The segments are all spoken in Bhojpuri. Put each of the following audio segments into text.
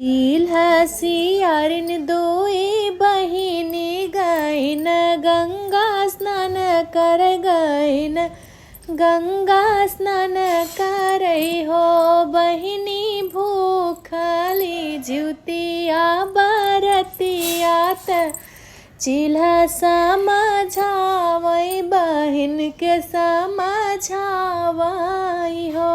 सियारिन दोई बहिनी गईन गंगा स्नान कर गईन गंगा स्नान करई हो बहिनी भूखली ज्योतिया बरतिया त चिल्हा समझावई बहिन के समझावई हो।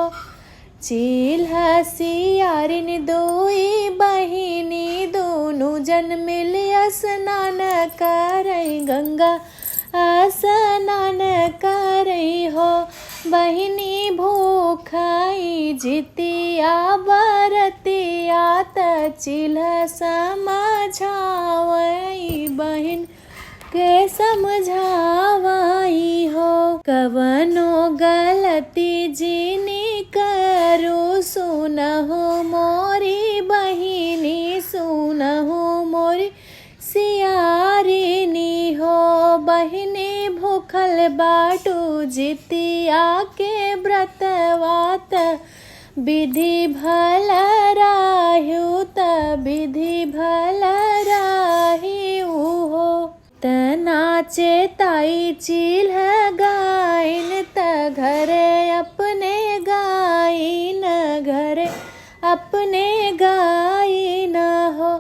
चिल्हा सियारिन दोई बहिनी दोनों जन मिल स्नान करई गंगा स्नान करई हो बहिनी भूखई जितिया बरतिया त चिल्हा समझावई बहिन के समझावई हो। कवनो गलती जिनी करो सुनहु मोरी बहिनी सुनहु मोरी सियारिनी हो बहिनी भूखल बाटू जितिया के व्रतवात विधि भल राहु त विधि भल राहु हो। नाचे ताई चिल्हा गाइन त घरे अपने गाइन घरे अपने गाइन हो।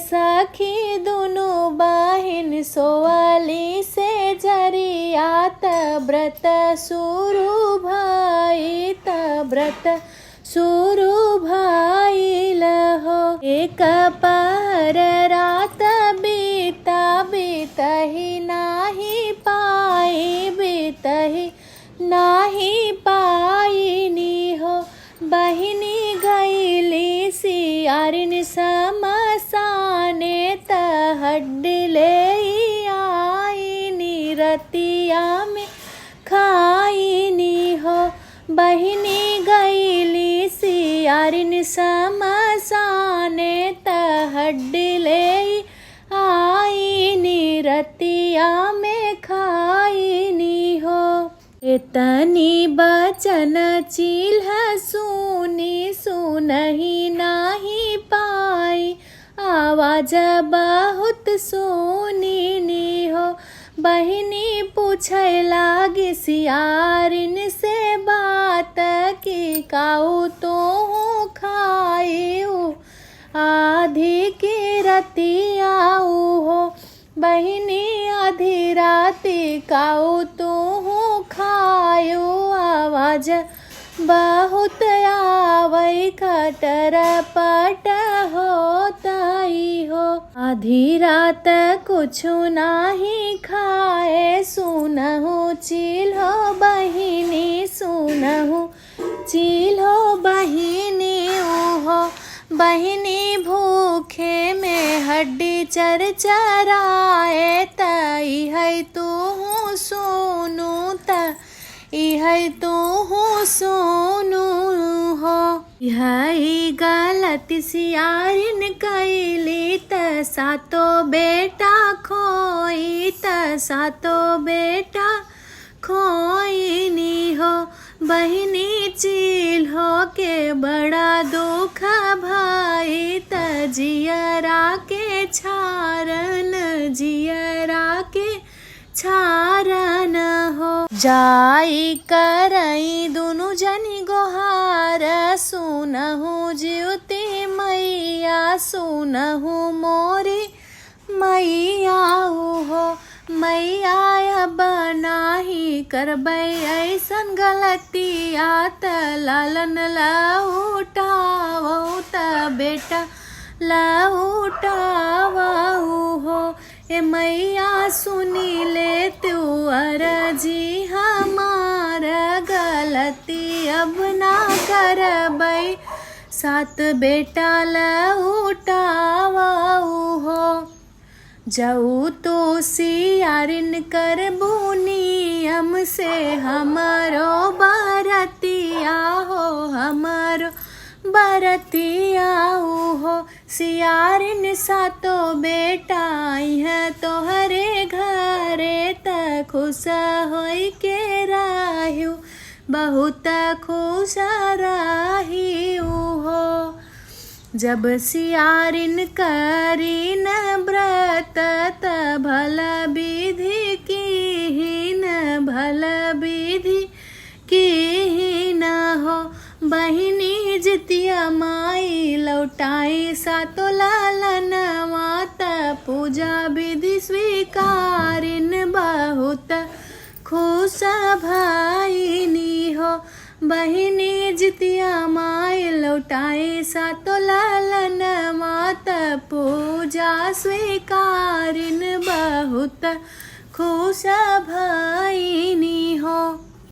सखी दोनों बहिन सोवली से जरिया त व्रत शुरू भई त व्रत शुरू भइल हो। एक पहर रात बीता बीतही नाही पाई बीतही नाही पाइनी हो बहिनी गईली सियारिन समसाने त हड्डिले आईनी रतिया में खाईनी हो बहिनी गईली सियारिन समसाने त हड्डिले आईनी रतिया में खाईनी हो। इतनी बचन चिल्हा सुनी सुनही नाही पाई आवाज बहुत सुनीनी हो बहिनी पूछे लागी सियारिन से बात की काऊ तो खाऊ आधी की रतियाऊ हो बहिनी आधी राती काऊ तो खायो आवाज बहुत आवई खटर पट होताई हो। आधी रात कुछ नाही खाए सुनहु चिल्हो बहिनी सुनहु चिल्हो बहिनी हो बहिनी भूखे में हड्डी चरचराए तई है तू सोनू त है तू सोनू हो। यही गलती सियारिन कैली त सातो बेटा खोई त सातो बेटा खोईनी हो बहिनी चिल्हो के बड़ा दुख भाई त जियरा के छारन जियरा के छारन हो। जाई करई दोनों जनी गोहार सुनहु ज्योति मैया सुनहु मोरी मैया हो मैया अब नाही करबै ऐसन गलतिया त लालन लउटावो त बेटा लउटावो हो। ए मैया सुनी ले तू अर्जी हमार गलती अब ना करबै सात बेटा लउटावो हो। जाऊ तो सियारिन करबू नियम से हमारो बरतिया हो हमारो बरतिया हो। सियारिन सातो बेटा है तोहरे घरे त खुश होई के राहु बहुत खुश रही हो। जब सियारिन करीन व्रत त भल विधि कीन भल विधि कीन हो। बहिनी जितिया माई लौटाई सातो लालनवा त पूजा विधि स्वीकारिन बहुत खुश भइनी हो। बहिनी जितिया माई लौटाई सातो लालनवा त पूजा स्वीकारिन बहुत खुश भइनी हो।